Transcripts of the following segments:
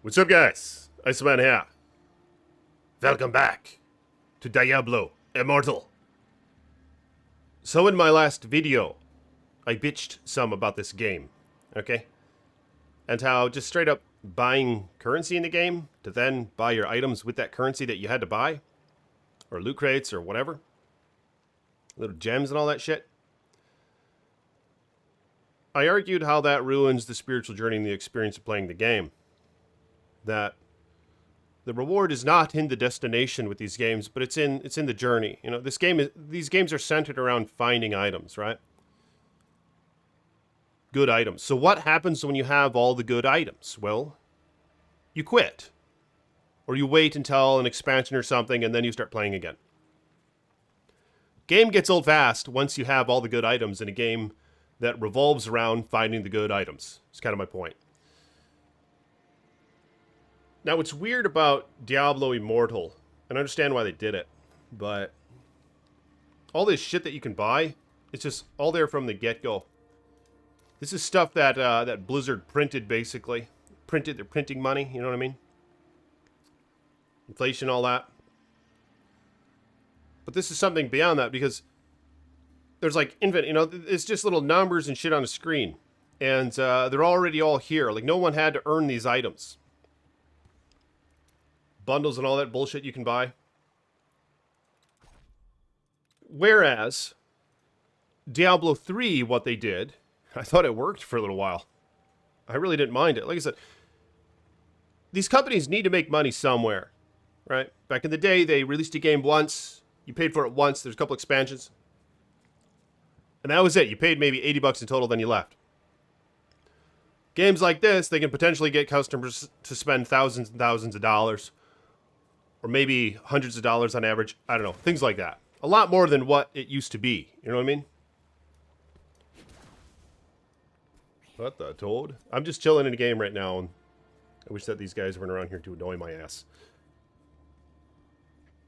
What's up, guys? Iceman here. Welcome back to Diablo Immortal. So in my last video, I bitched some about this game, okay? And how just straight up buying currency in the game to then buy your items with that currency that you had to buy, or loot crates or whatever, little gems and all that shit. I argued how that ruins the spiritual journey and the experience of playing the game. That the reward is not in the destination with these games, but it's in the journey. You know, these games are centered around finding items, right? Good items. So what happens when you have all the good items? Well, you quit. Or you wait until an expansion or something and then you start playing again. Game gets old fast once you have all the good items in a game that revolves around finding the good items. It's kind of my point. Now, what's weird about Diablo Immortal, and I understand why they did it, but all this shit that you can buy, it's just all there from the get-go. This is stuff that that Blizzard printed, basically. They're printing money, you know what I mean? Inflation, all that. But this is something beyond that, because there's like infinite, you know, it's just little numbers and shit on a screen. And they're already all here. Like, no one had to earn these items. Bundles and all that bullshit you can buy. Whereas, Diablo 3, what they did, I thought it worked for a little while. I really didn't mind it. Like I said, these companies need to make money somewhere, right? Back in the day, they released a game once. You paid for it once. There's a couple expansions. And that was it. You paid maybe $80 in total, then you left. Games like this, they can potentially get customers to spend thousands and thousands of dollars. Or maybe hundreds of dollars on average. I don't know. Things like that. A lot more than what it used to be. You know what I mean? What the toad? I'm just chilling in a game right now. And I wish that these guys weren't around here to annoy my ass.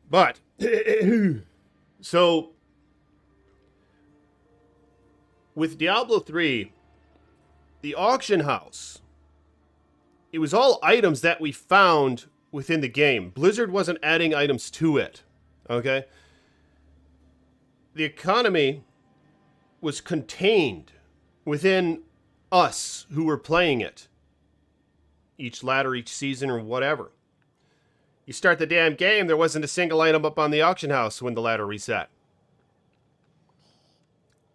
But, so, with Diablo 3, the auction house, it was all items that we found within the game. Blizzard wasn't adding items to it, okay? The economy was contained within us who were playing it. Each ladder, each season, or whatever. You start the damn game, there wasn't a single item up on the auction house when the ladder reset.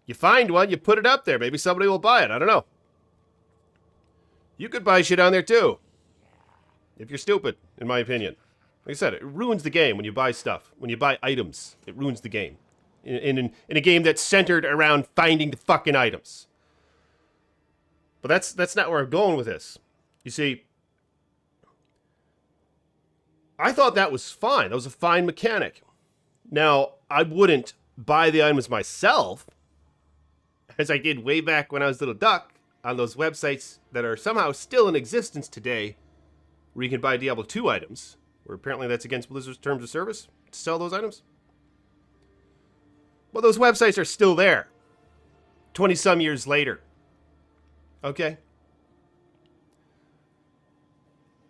You find one, you put it up there. Maybe somebody will buy it. I don't know. You could buy shit on there too. If you're stupid, in my opinion. Like I said, it ruins the game when you buy stuff. When you buy items, it ruins the game. In a game that's centered around finding the fucking items. But that's not where I'm going with this. You see, I thought that was fine. That was a fine mechanic. Now, I wouldn't buy the items myself, as I did way back when I was a little duck, on those websites that are somehow still in existence today, where you can buy Diablo 2 items, where apparently that's against Blizzard's terms of service to sell those items. Well, those websites are still there, 20-some years later. Okay?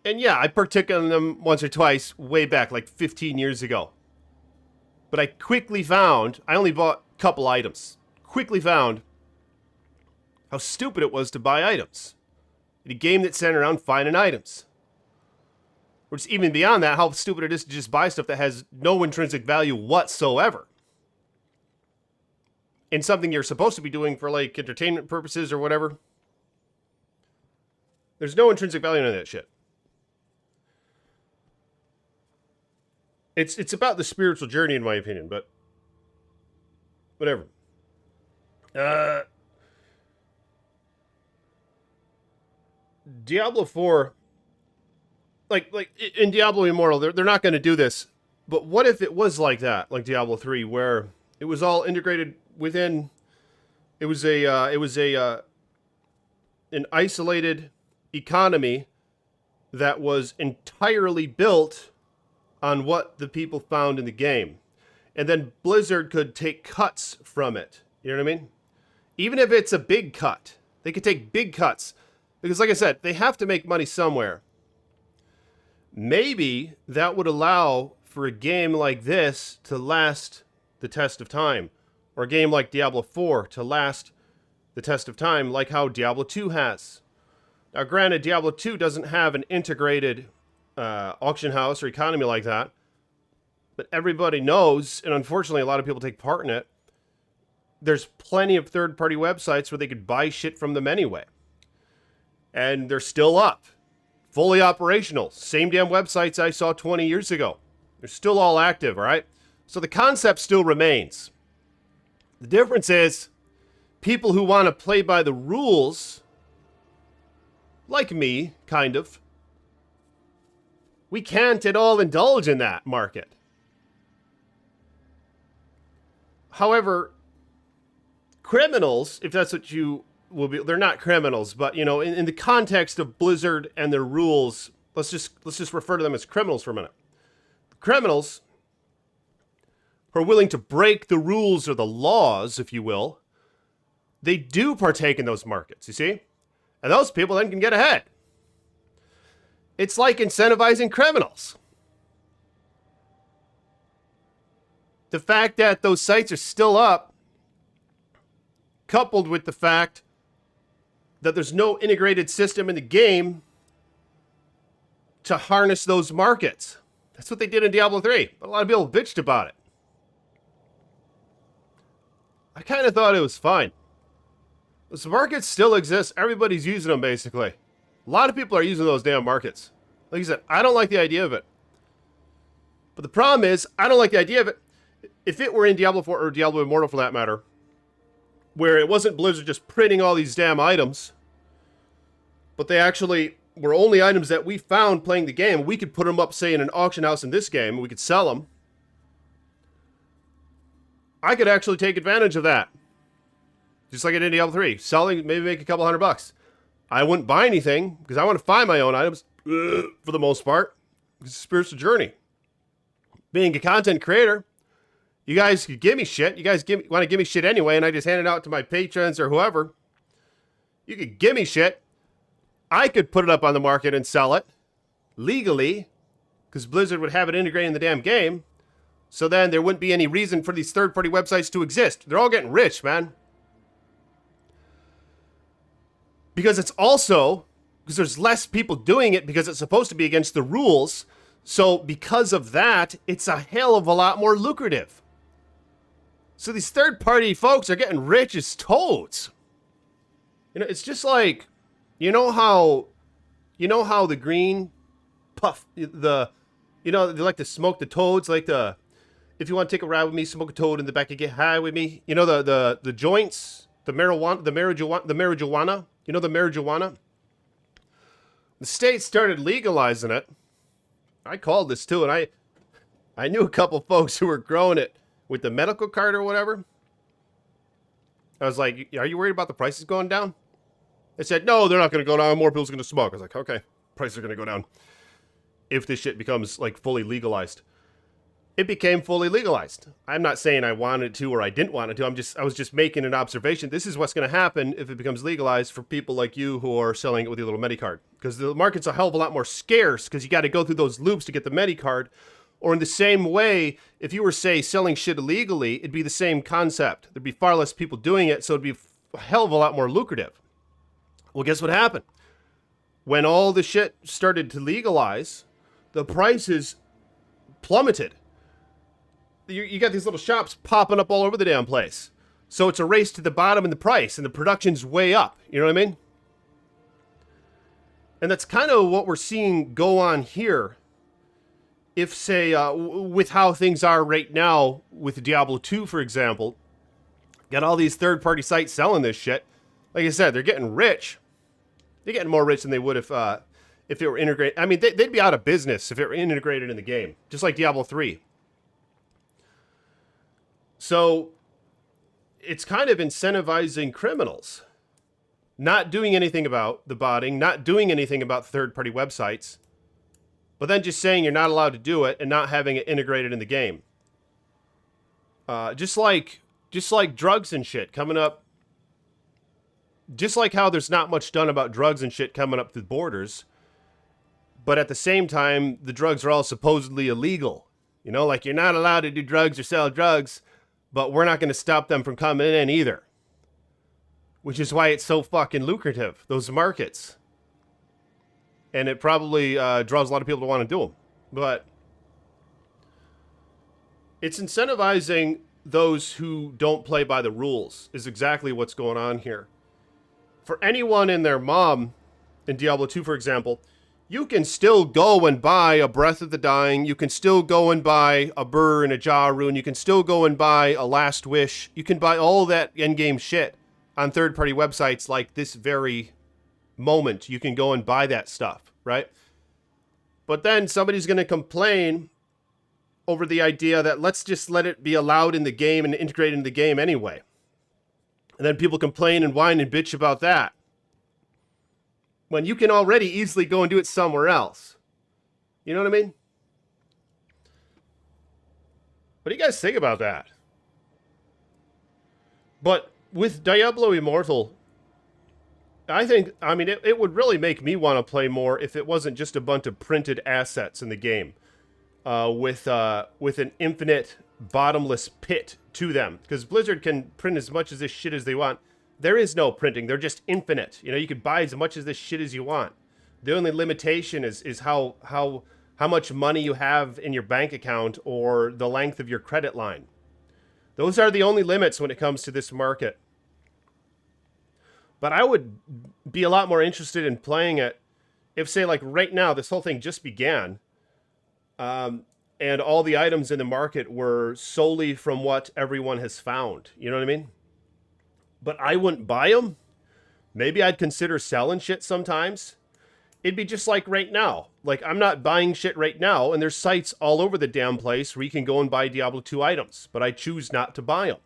And yeah, I partook in them once or twice way back, like 15 years ago. But I quickly found, I only bought a couple items, quickly found how stupid it was to buy items in a game that's centered around finding items. Or just even beyond that, how stupid it is to just buy stuff that has no intrinsic value whatsoever. In something you're supposed to be doing for like entertainment purposes or whatever. There's no intrinsic value in that shit. It's about the spiritual journey in my opinion, but whatever. Diablo 4, like in Diablo Immortal, they're not going to do this. But what if it was like that, like Diablo 3, where it was all integrated within? It was an isolated economy that was entirely built on what the people found in the game, and then Blizzard could take cuts from it. You know what I mean? Even if it's a big cut, they could take big cuts. Because like I said, they have to make money somewhere. maybe that would allow for a game like this to last the test of time, or a game like Diablo 4 to last the test of time, like how Diablo 2 has. Now, granted, Diablo 2 doesn't have an integrated auction house or economy like that, but everybody knows, and unfortunately a lot of people take part in it, there's plenty of third-party websites where they could buy shit from them anyway. And they're still up. Fully operational. Same damn websites I saw 20 years ago. They're still all active, all right? So the concept still remains. The difference is people who want to play by the rules, like me, kind of, we can't at all indulge in that market. However, criminals, if that's what you will be, they're not criminals, but, you know, in the context of Blizzard and their rules, let's just refer to them as criminals for a minute. Criminals who are willing to break the rules or the laws, if you will, they do partake in those markets, you see? And those people then can get ahead. It's like incentivizing criminals. The fact that those sites are still up, coupled with the fact that there's no integrated system in the game to harness those markets. That's what they did in Diablo 3. But a lot of people bitched about it. I kind of thought it was fine. Those markets still exist. Everybody's using them, basically. A lot of people are using those damn markets. Like I said, I don't like the idea of it. But the problem is, I don't like the idea of it. If it were in Diablo 4 or Diablo Immortal for that matter, where it wasn't Blizzard just printing all these damn items, but they actually were only items that we found playing the game, we could put them up, say, in an auction house in this game, and we could sell them. I could actually take advantage of that. Just like I did in Diablo 3. Selling, maybe make a couple $100. I wouldn't buy anything, because I want to find my own items, for the most part. It's a spiritual journey. Being a content creator, you guys could give me shit. You guys want to give me shit anyway, and I just hand it out to my patrons or whoever. You could give me shit. I could put it up on the market and sell it legally, because Blizzard would have it integrated in the damn game. So then there wouldn't be any reason for these third-party websites to exist. They're all getting rich, man. Because it's also, because there's less people doing it because it's supposed to be against the rules. So because of that, it's a hell of a lot more lucrative. So these third-party folks are getting rich as toads. You know, it's just like, you know how the green puff, they like to smoke the toads, like if you want to take a ride with me, smoke a toad in the back and get high with me. You know, the joints, the marijuana. You know the marijuana? The state started legalizing it. I called this too, and I knew a couple folks who were growing it with the medical card or whatever. I was like, are you worried about the prices going down? They said, no, they're not going to go down. More people's going to smoke. I was like, okay, prices are going to go down. If this shit becomes like fully legalized. It became fully legalized. I'm not saying I wanted to or I didn't want it to. I was just making an observation. This is what's going to happen if it becomes legalized for people like you who are selling it with your little Medicard. Because the market's a hell of a lot more scarce because you got to go through those loops to get the Medicard. Or in the same way, if you were, say, selling shit illegally, it'd be the same concept. There'd be far less people doing it, so it'd be a hell of a lot more lucrative. Well, guess what happened? When all the shit started to legalize, the prices plummeted. You got these little shops popping up all over the damn place. So it's a race to the bottom in the price, and the production's way up. You know what I mean? And that's kind of what we're seeing go on here. If, say, with how things are right now with Diablo 2, for example, got all these third-party sites selling this shit. Like I said, they're getting rich. They're getting more rich than they would if it were integrated. I mean, they'd be out of business if it were integrated in the game, just like Diablo 3. So it's kind of incentivizing criminals. Not doing anything about the botting, not doing anything about third-party websites, but then just saying you're not allowed to do it and not having it integrated in the game. Just like drugs and shit coming up. Just like how there's not much done about drugs and shit coming up through the borders. But at the same time, the drugs are all supposedly illegal. You know, like you're not allowed to do drugs or sell drugs, but we're not going to stop them from coming in either. Which is why it's so fucking lucrative, those markets. And it probably draws a lot of people to want to do them. But it's incentivizing those who don't play by the rules is exactly what's going on here. For anyone and their mom in Diablo 2, for example, you can still go and buy a Breath of the Dying. You can still go and buy a Burr and a Jaw Rune. You can still go and buy a Last Wish. You can buy all that endgame shit on third-party websites like this very moment. You can go and buy that stuff, right? But then somebody's going to complain over the idea that let's just let it be allowed in the game and integrated in the game anyway. And then people complain and whine and bitch about that, when you can already easily go and do it somewhere else. You know what I mean? What do you guys think about that? But with Diablo Immortal, I mean, it would really make me want to play more if it wasn't just a bunch of printed assets in the game with an infinite, bottomless pit to them. Because Blizzard can print as much of this shit as they want. There is no printing. They're just infinite. You know, you could buy as much of this shit as you want. The only limitation is how much money you have in your bank account or the length of your credit line. Those are the only limits when it comes to this market. But I would be a lot more interested in playing it if, say, like right now, this whole thing just began, and all the items in the market were solely from what everyone has found. You know what I mean? But I wouldn't buy them. Maybe I'd consider selling shit sometimes. It'd be just like right now. Like, I'm not buying shit right now, and there's sites all over the damn place where you can go and buy Diablo 2 items, but I choose not to buy them.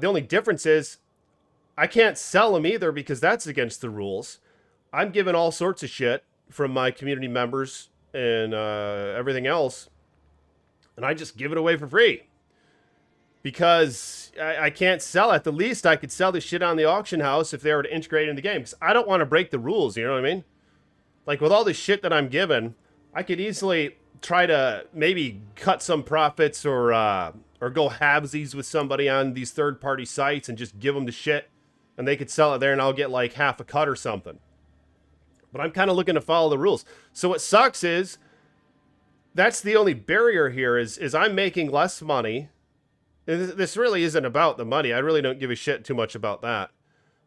The only difference is I can't sell them either because that's against the rules. I'm given all sorts of shit from my community members and everything else, and I just give it away for free. Because I can't sell it. At the least, I could sell this shit on the auction house if they were to integrate it in the game. Because I don't want to break the rules, you know what I mean? Like, with all this shit that I'm given, I could easily try to maybe cut some profits or go halvesies with somebody on these third-party sites and just give them the shit. And they could sell it there and I'll get like half a cut or something. But I'm kind of looking to follow the rules. So what sucks is, that's the only barrier here is I'm making less money. This really isn't about the money. I really don't give a shit too much about that.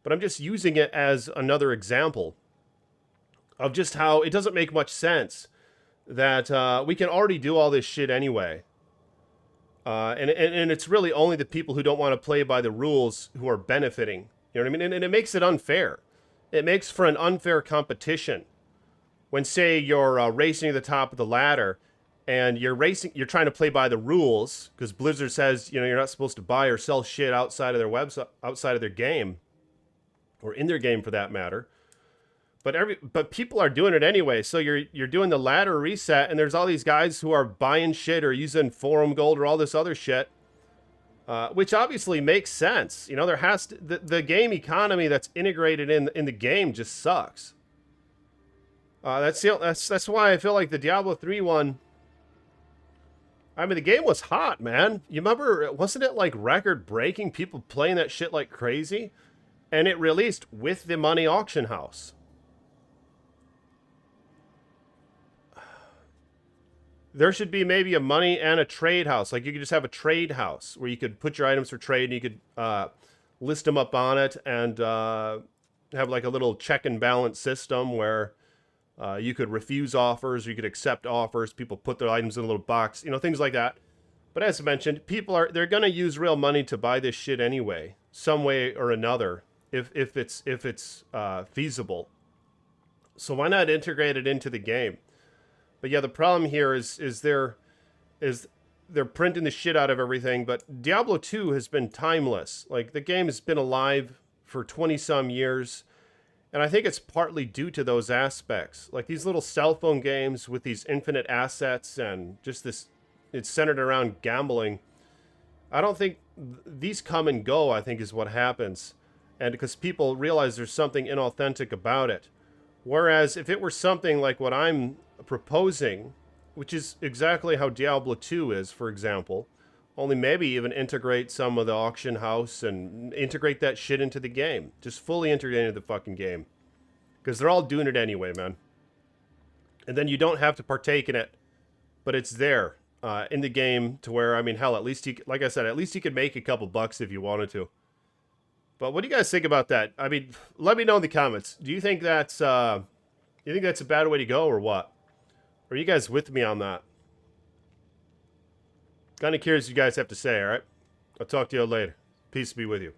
But I'm just using it as another example of just how it doesn't make much sense that we can already do all this shit anyway. And it's really only the people who don't want to play by the rules who are benefiting. You know what I mean? And it makes it unfair. It makes for an unfair competition. When, say, you're racing to the top of the ladder, and you're trying to play by the rules because Blizzard says, you know, you're not supposed to buy or sell shit outside of their website, outside of their game, or in their game for that matter. But people are doing it anyway. So you're doing the ladder reset, and there's all these guys who are buying shit or using forum gold or all this other shit, which obviously makes sense. You know, there has to the game economy that's integrated in the game just sucks. That's why I feel like the Diablo 3 one. I mean, the game was hot, man. You remember, wasn't it like record-breaking? People playing that shit like crazy? And it released with the money auction house. There should be maybe a money and a trade house. Like, you could just have a trade house where you could put your items for trade and you could list them up on it and have like a little check and balance system where you could refuse offers, or you could accept offers. People put their items in a little box, you know, things like that. But as mentioned, they're going to use real money to buy this shit anyway, some way or another, if it's feasible. So why not integrate it into the game? But yeah, the problem here is they're printing the shit out of everything. But Diablo 2 has been timeless. Like, the game has been alive for 20 some years. And I think it's partly due to those aspects. Like, these little cell phone games with these infinite assets and just this, it's centered around gambling. I don't think these come and go, I think, is what happens. And because people realize there's something inauthentic about it. Whereas if it were something like what I'm proposing, which is exactly how Diablo 2 is, for example, only maybe even integrate some of the auction house and integrate that shit into the game. Just fully integrate into the fucking game. Because they're all doing it anyway, man. And then you don't have to partake in it, but it's there in the game to where, I mean, hell, at least you, like I said, at least you could make a couple bucks if you wanted to. But what do you guys think about that? I mean, let me know in the comments. Do you think that's a bad way to go or what? Are you guys with me on that? Kind of curious what you guys have to say, all right? I'll talk to you later. Peace be with you.